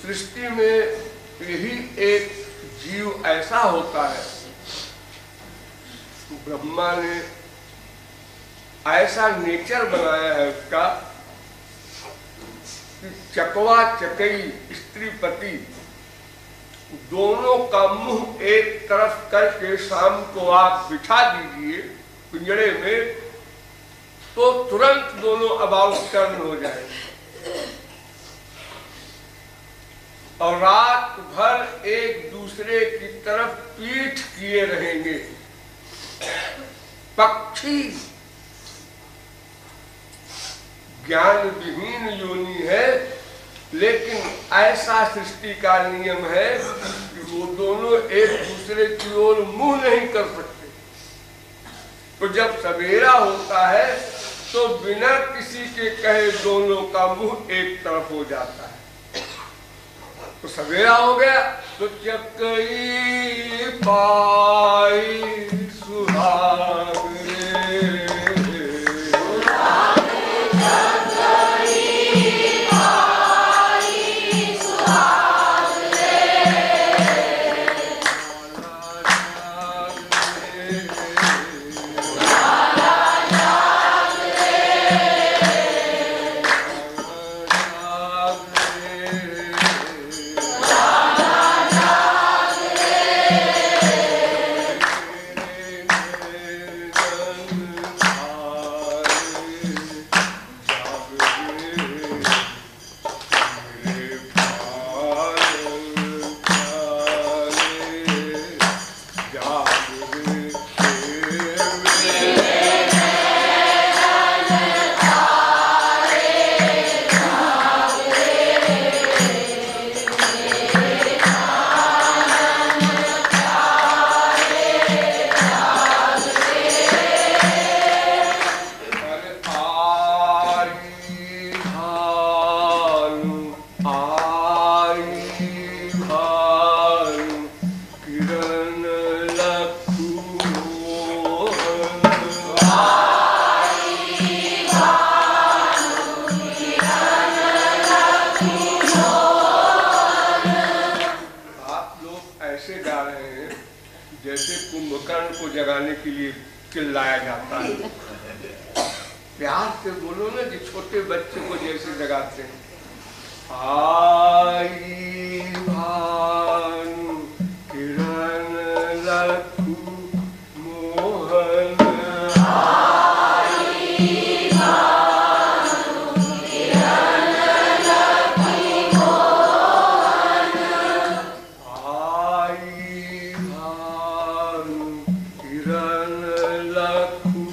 सृष्टि में यही एक जीव ऐसा होता है, ब्रह्मा ने ऐसा नेचर बनाया है उसका कि चकवा चकई स्त्री पति दोनों का मुंह एक तरफ करके शाम को आप बिछा दीजिए पिंजड़े में, तो तुरंत दोनों अबाउट टर्न हो जाएंगे और रात भर एक दूसरे की तरफ पीठ किए रहेंगे। पक्षी ज्ञान विहीन योनि है, लेकिन ऐसा सृष्टि का नियम है कि वो दोनों एक दूसरे की ओर मुंह नहीं कर सकते। तो जब सवेरा होता है तो बिना किसी के कहे दोनों का मुंह एक तरफ हो जाता है। तो सवेरा हो गया तो चकई पाई सुहाग रे, जगाने के लिए चिल्लाया जाता है। प्यार से बोलो ना कि छोटे बच्चे को जैसे जगाते हैं। आई भानु किरण लखु मोहन, आई भानु किरण लखु मोहन, आई भानु किरण लखु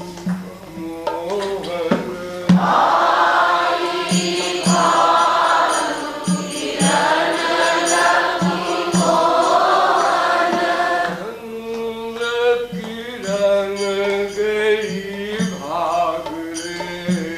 मोहन, आई भानु किरण लखु मोहन, चंद्र किरण गई भाग रे,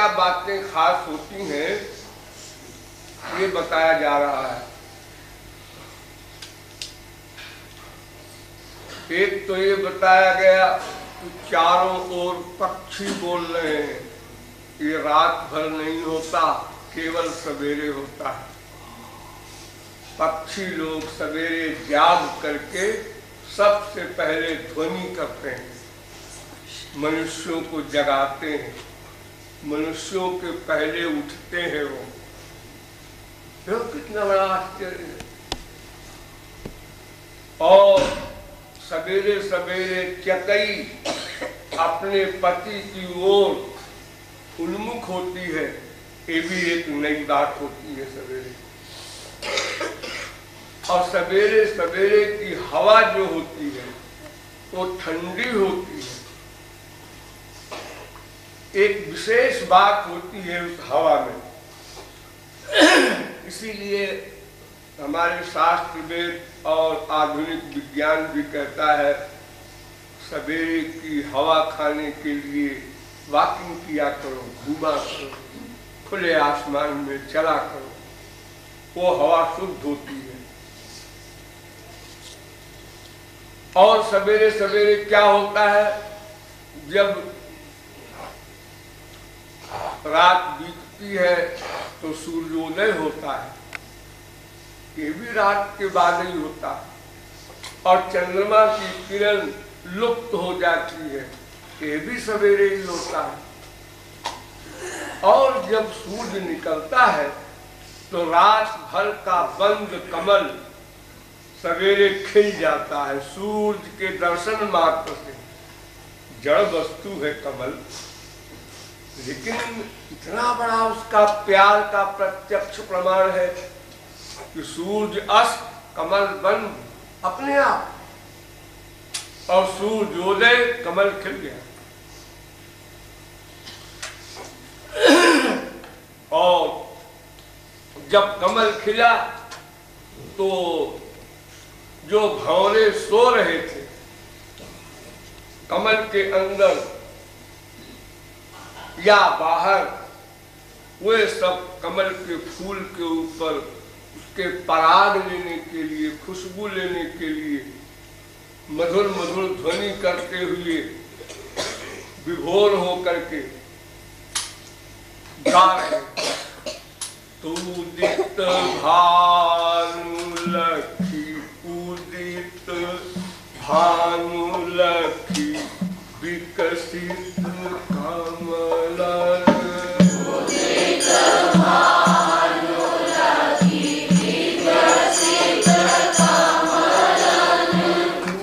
क्या बातें खास होती हैं ये बताया जा रहा है। एक तो ये बताया गया कि चारों ओर पक्षी बोल रहे हैं, ये रात भर नहीं होता, केवल सवेरे होता है। पक्षी लोग सवेरे जाग करके सबसे पहले ध्वनि करते हैं, मनुष्यों को जगाते हैं, मनुष्यों के पहले उठते हैं वो। कितना बड़ा आश्चर्य है। और सवेरे सवेरे चकई अपने पति की ओर उन्मुख होती है, ये भी एक नई बात होती है सवेरे। और सवेरे सवेरे की हवा जो होती है वो ठंडी होती है, एक विशेष बात होती है उस हवा में। इसीलिए हमारे शास्त्र वेद और आधुनिक विज्ञान भी कहता है सवेरे की हवा खाने के लिए वॉकिंग किया करो, घूमा करो, खुले आसमान में चला करो, वो हवा शुद्ध होती है। और सवेरे सवेरे क्या होता है, जब रात बीतती है तो सूर्योदय होता है, ये भी रात के बाद ही होता है। और चंद्रमा की किरण लुप्त हो जाती है, ये भी सवेरे ही होता है। और जब सूर्य निकलता है तो रात भर का बंद कमल सवेरे खिल जाता है। सूर्य के दर्शन मात्र से, जड़ वस्तु है कमल, लेकिन इतना बड़ा उसका प्यार का प्रत्यक्ष प्रमाण है कि सूर्य अस्त, कमल बंद अपने आप, और सूर्योदय कमल खिल गया। और जब कमल खिला तो जो भंवरे सो रहे थे कमल के अंदर या बाहर, वे सब कमल के फूल के ऊपर उसके पराग लेने के लिए, खुशबू लेने के लिए मधुर मधुर ध्वनि करते हुए विभोर होकर के गा रहे। उदित भानु लखी, उदित भानु लखी, विकसित कमल, उदित भानु लखी, विकसित कमल,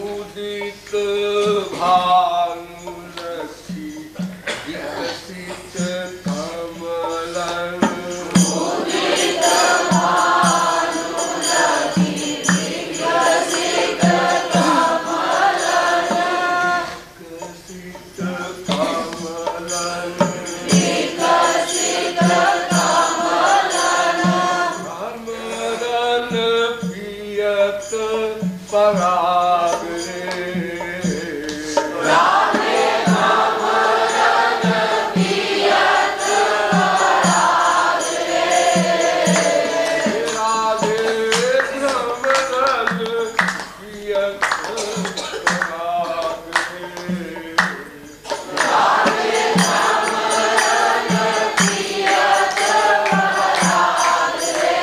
उदित भानु लखी, विकसित कमल, उदित भानु लखी, विकसित कमल, विकसित कमल, विकसित कमल, कमलन पियत पराग रे, राधे कमलन पियत पराग रे, राधे कमलन पियत पराग रे, राधे कमलन पियत पराग रे,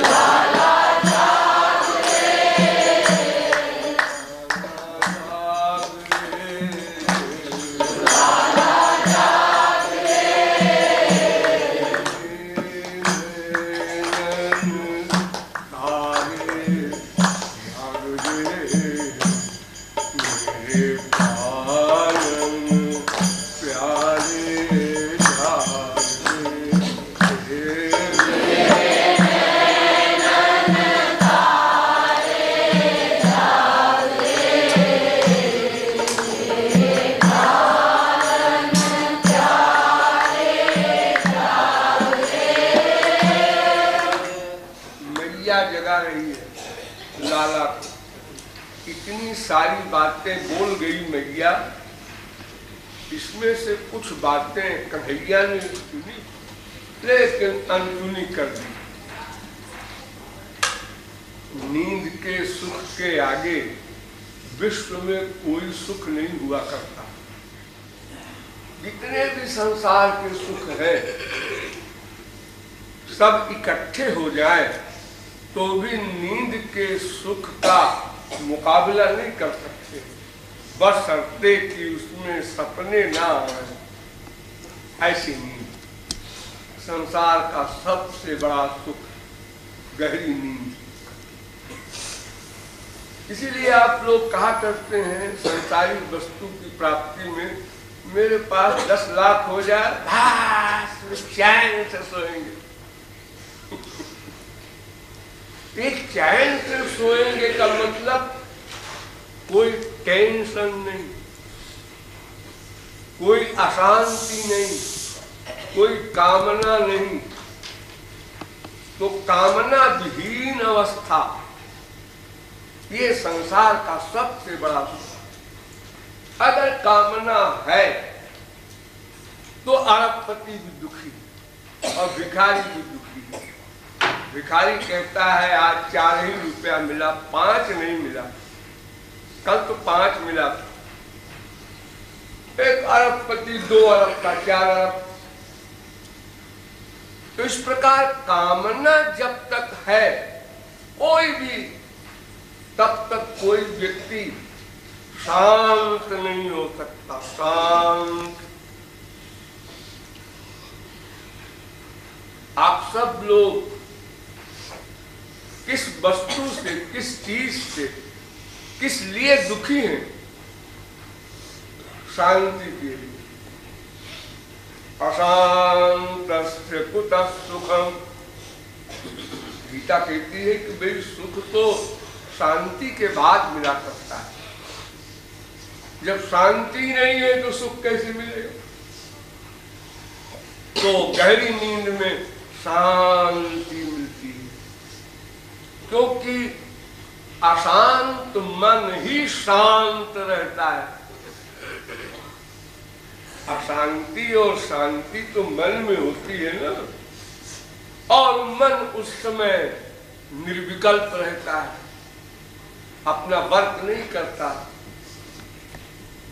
लाला जाग रे, लाला जाग मैया जगा रही है लाला को। इतनी सारी बातें बोल गई मैया, इसमें से कुछ बातें कन्हैया ने सुनी लेकिन अनसुनी कर दी। नींद के सुख के आगे विश्व में कोई सुख नहीं हुआ करता। जितने भी संसार के सुख है सब इकट्ठे हो जाए तो भी नींद के सुख का मुकाबला नहीं कर सकते, बशर्ते कि उसमें सपने ना आए। ऐसी नींद संसार का सबसे बड़ा सुख, गहरी नींद। इसीलिए आप लोग कहा करते हैं संसारी वस्तु की प्राप्ति में मेरे पास 10 लाख हो जाए बस चैन से सोएंगे। एक चैन से सोएंगे का मतलब कोई टेंशन नहीं, कोई अशांति नहीं, कोई कामना नहीं। तो कामना विहीन अवस्था ये संसार का सबसे बड़ा सुख। अगर कामना है तो अरबपति भी दुखी और भिखारी भी दुखी। भिखारी कहता है आज 4 ही रुपया मिला, 5 नहीं मिला, कल तो 5 मिला। एक अरबपति 2 अरब का 4 अरब। तो इस प्रकार कामना जब तक है कोई भी, तब तक कोई व्यक्ति शांत नहीं हो सकता। शांत। आप सब लोग किस वस्तु से, किस चीज से, किस लिए दुखी हैं? शांति के लिए। अशांतस्य कुतः सुखम। गीता कहती है कि भाई सुख तो शांति के बाद मिला करता है। जब शांति नहीं है तो सुख कैसे मिलेगा? तो गहरी नींद में शांति मिलती है, क्योंकि अशांत मन ही शांत रहता है। अशांति और शांति तो मन में होती है ना, और मन उस समय निर्विकल्प रहता है, अपना वर्क नहीं करता।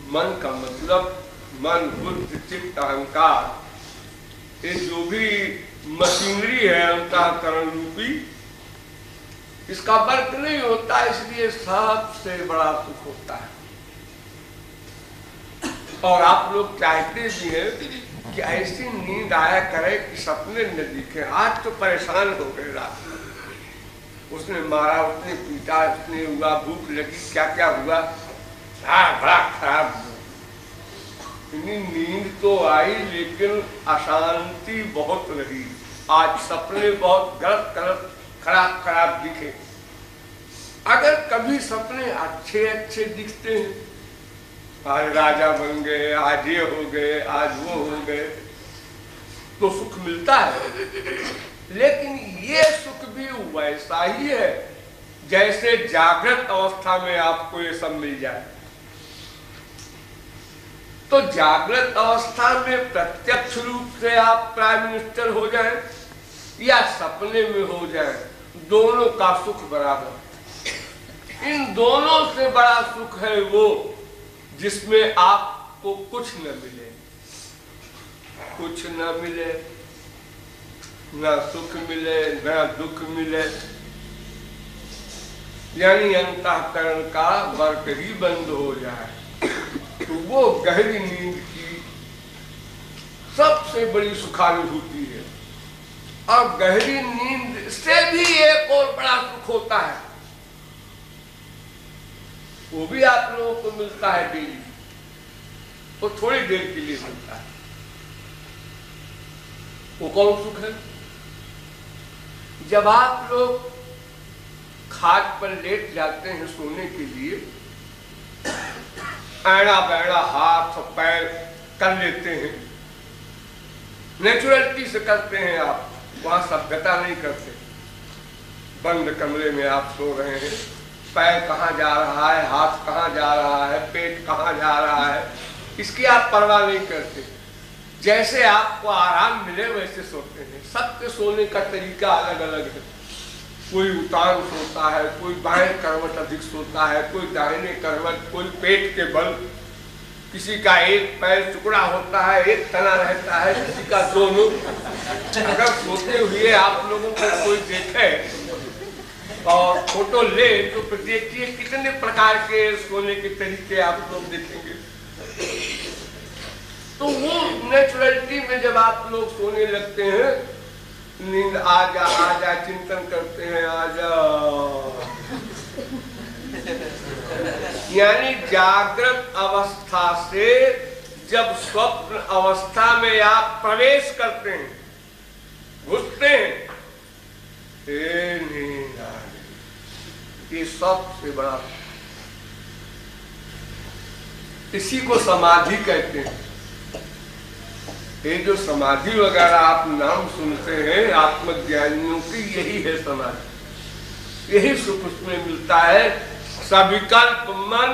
मन का मतलब मन, बुद्धि, चित्त, अहंकार, ये जो भी मशीनरी है अंतःकरण रूपी, इसका वर्क नहीं होता, इसलिए सबसे बड़ा सुख होता है। और आप लोग चाहते भी हैं कि ऐसी नींद आया करे कि सपने न दिखे। आज तो परेशान हो गए रात में, उसने मारा, उसने पीटा, उसने हुआ, भूख लगी, क्या क्या हुआ, बड़ा खराब हुआ। नींद तो आई लेकिन अशांति बहुत रही। आज सपने बहुत गलत गलत, खराब खराब दिखे। अगर कभी सपने अच्छे अच्छे दिखते हैं, आज राजा बन गए, आज ये हो गए, आज वो हो गए, तो सुख मिलता है। लेकिन ये सुख भी वैसा ही है जैसे जागृत अवस्था में आपको ये सब मिल जाए। तो जागृत अवस्था में प्रत्यक्ष रूप से आप प्राइम मिनिस्टर हो जाएं या सपने में हो जाएं, दोनों का सुख बराबर। इन दोनों से बड़ा सुख है वो जिसमें आपको कुछ न मिले, कुछ न मिले, ना सुख मिले ना दुख मिले, यानी अंतःकरण का वर्क ही बंद हो जाए। तो वो गहरी नींद की सबसे बड़ी सुखानुभूति है। और गहरी नींद से भी एक और बड़ा सुख होता है, वो भी आप लोगों को मिलता है डेली, वो थोड़ी देर के लिए मिलता है। वो कौन सुख है? जब आप लोग खाट पर लेट जाते हैं सोने के लिए, ऐड़ा बैड़ा हाथ और पैर कर लेते हैं, नेचुरलिटी से करते हैं आप, वहां सभ्यता नहीं करते। बंद कमरे में आप सो रहे हैं, पैर कहाँ जा रहा है, हाथ कहाँ जा रहा है, पेट कहाँ जा रहा है, इसकी आप परवाह नहीं करते। जैसे आपको आराम मिले वैसे सोते हैं। सबके सोने का तरीका अलग अलग है। कोई उतान सोता है, कोई बाएं करवट अधिक सोता है, कोई दाहिने करवट, कोई पेट के बल, किसी का एक पैर टुकड़ा होता है, एक तना रहता है, किसी का दोनों। अगर सोते हुए आप लोगों को कोई देखे और फोटो ले तो फिर देखिए कितने प्रकार के सोने के तरीके आप लोग देखेंगे। तो वो नेचुरलिटी में जब आप लोग सोने लगते हैं, नींद आ जा चिंतन करते हैं, आ जा, यानी जागृत अवस्था से जब स्वप्न अवस्था में आप प्रवेश करते हैं, घुसते हैं, नींद आ गई। ये सबसे बड़ा, इसी को समाधि कहते हैं। ये जो समाधि वगैरह आप नाम सुनते हैं आत्मज्ञानियों की, यही है समाधि। यही सुख उसमें मिलता है। सविकल्प मन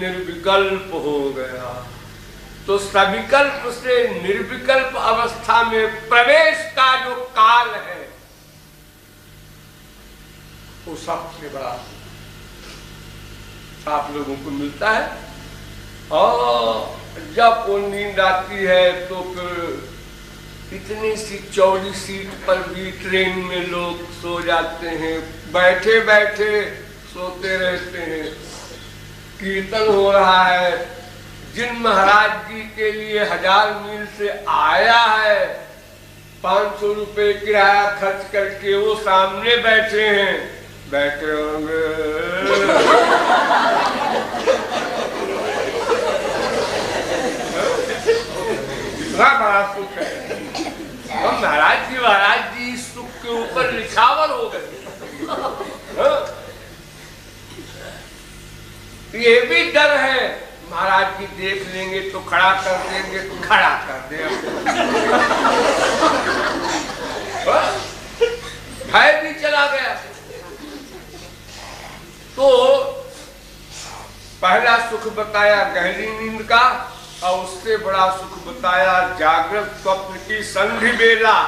निर्विकल्प हो गया। तो सविकल्प से निर्विकल्प अवस्था में प्रवेश का जो काल है वो सबसे बड़ा आप लोगों को मिलता है। और जब वो नींद आती है तो फिर इतनी सी चौड़ी सीट पर भी ट्रेन में लोग सो जाते हैं, बैठे बैठे सोते रहते हैं। कीर्तन हो रहा है, जिन महाराज जी के लिए 1000 मील से आया है, 500 रुपए किराया खर्च करके वो सामने बैठे हैं, बैठे होंगे। इतना बड़ा सुख है। हम महाराज जी इस सुख के ऊपर निछावर हो गए। ये भी डर है, महाराज जी देख लेंगे तो खड़ा कर देंगे, खड़ा कर देंगे। भय भी चला गया। तो पहला सुख बताया गहरी नींद का, और उससे बड़ा सुख बताया जागृत स्वप्न की संधि बेला,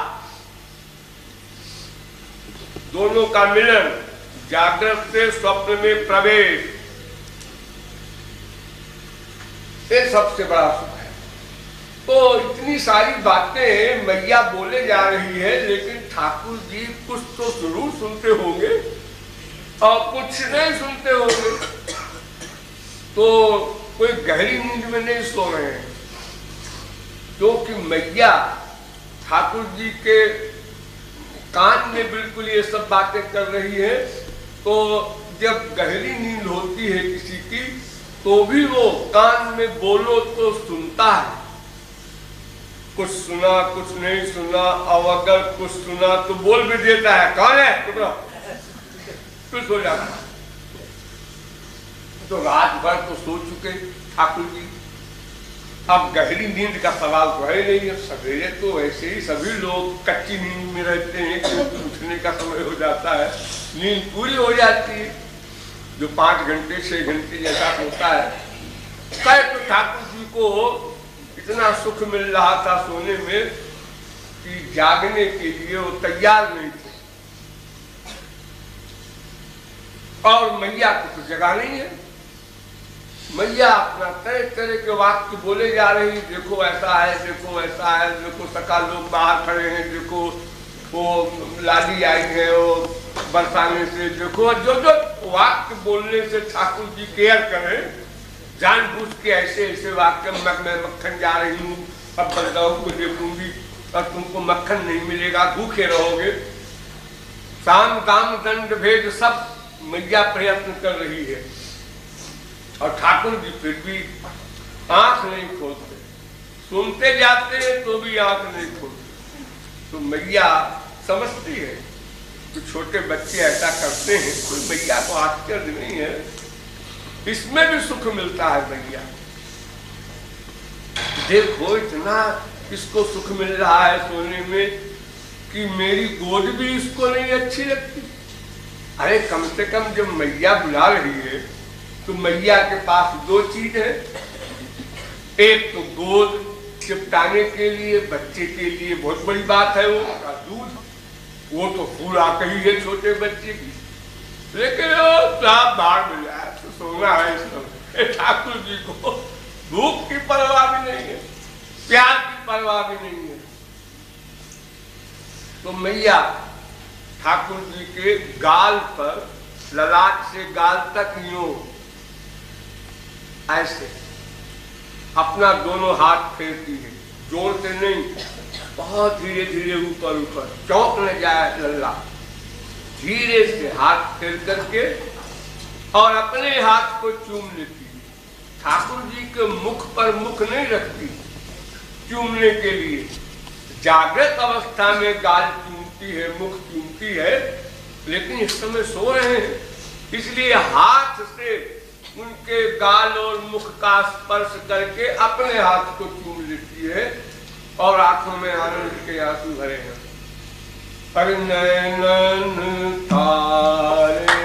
दोनों का मिलन, जागृत से स्वप्न में प्रवेश, ये सबसे बड़ा सुख है। तो इतनी सारी बातें मैया बोले जा रही है, लेकिन ठाकुर जी कुछ तो जरूर सुनते होंगे और कुछ नहीं सुनते होंगे। तो कोई गहरी नींद में नहीं सो रहे हैं, क्योंकि मैया ठाकुर जी के कान में बिल्कुल ये सब बातें कर रही है। तो जब गहरी नींद होती है किसी की, तो भी वो कान में बोलो तो सुनता है, कुछ सुना कुछ नहीं सुना, और अगर कुछ सुना तो बोल भी देता है, कौन है फिर सो जाता। तो रात भर तो सो चुके ठाकुर जी, अब गहरी नींद का सवाल तो है नहीं। सवेरे तो वैसे ही सभी लोग कच्ची नींद में रहते हैं, क्योंकि उठने का समय हो जाता है, नींद पूरी हो जाती है, जो 5 घंटे 6 घंटे जैसा होता है। तो ठाकुर जी को इतना सुख मिल रहा था सोने में कि जागने के लिए वो तैयार नहीं थे। और मैया को तो जगा नहीं है। मैया अपना तरह तरह के वाक्य बोले जा रही, देखो ऐसा है, देखो ऐसा है, देखो सका लोग बाहर खड़े हैं, देखो वो लाली आई है वो बरसाने से, देखो जो जो वाक्य बोलने से ठाकुर जी केयर करें, जानबूझ के ऐसे ऐसे वाक्य, मैं मक्खन जा रही हूँ, अब बंदाओं को देखूंगी और तुमको मक्खन नहीं मिलेगा, भूखे रहोगे, साम दाम दंड भेद सब मैया प्रयत्न कर रही है। और ठाकुर जी फिर भी आंख नहीं खोलते, सुनते जाते हैं तो भी आंख नहीं खोलते। तो मैया समझती है कि छोटे बच्चे ऐसा करते हैं, कोई मैया को आश्चर्य नहीं है, इसमें भी सुख मिलता है। मैया देखो इतना इसको सुख मिल रहा है सोने में कि मेरी गोद भी इसको नहीं अच्छी लगती। अरे कम से कम जब मैया बुला रही है तो मैया के पास दो चीज है, एक तो गोद चिपटाने के लिए, बच्चे के लिए बहुत बड़ी बात है वो का दूध, वो तो पूरा कही है छोटे बच्चे की, लेकिन साहब बाहर मिल जाए तो सोना है इसको। ठाकुर जी को भूख की परवाह भी नहीं है, प्यार की परवाह भी नहीं है। तो मैया ठाकुर जी के गाल पर, ललाट से गाल तक यूं ऐसे अपना दोनों हाथ फेरती है, जोर से नहीं, बहुत धीरे धीरे ऊपर ऊपर, चौंक न जाए लल्ला, धीरे से हाथ फेर करके और अपने हाथ को चूम लेती है। ठाकुर जी के मुख पर मुख नहीं रखती चूमने के लिए, जागृत अवस्था में गाल चूमती है, मुख चूमती है, लेकिन इस समय सो रहे हैं, इसलिए हाथ से उनके गाल और मुख का स्पर्श करके अपने हाथ को चूम लेती है और आंखों में आनंद के आंसू भरे हैं। पर नैनन तारे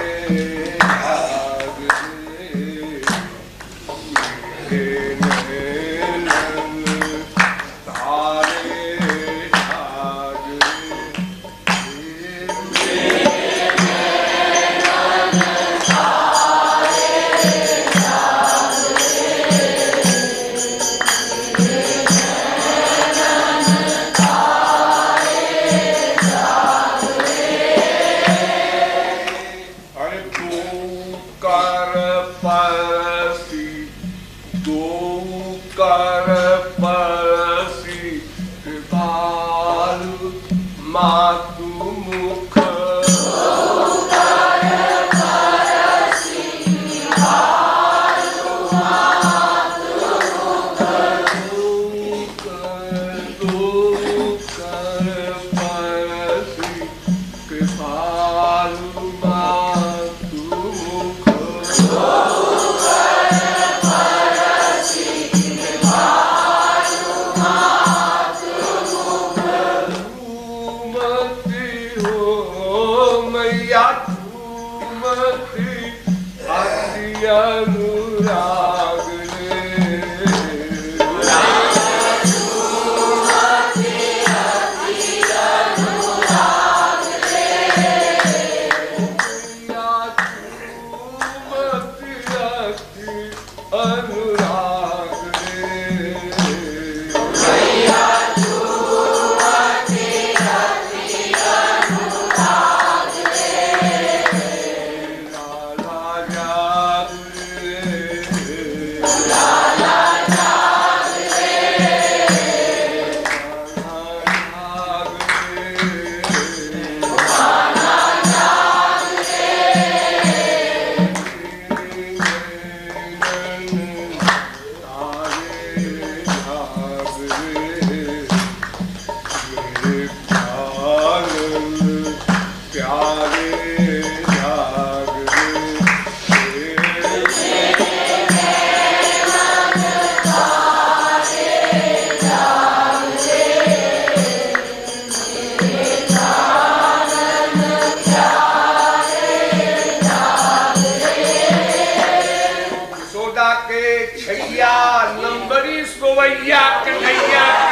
छैया नंबरी सोवैया कन्हैया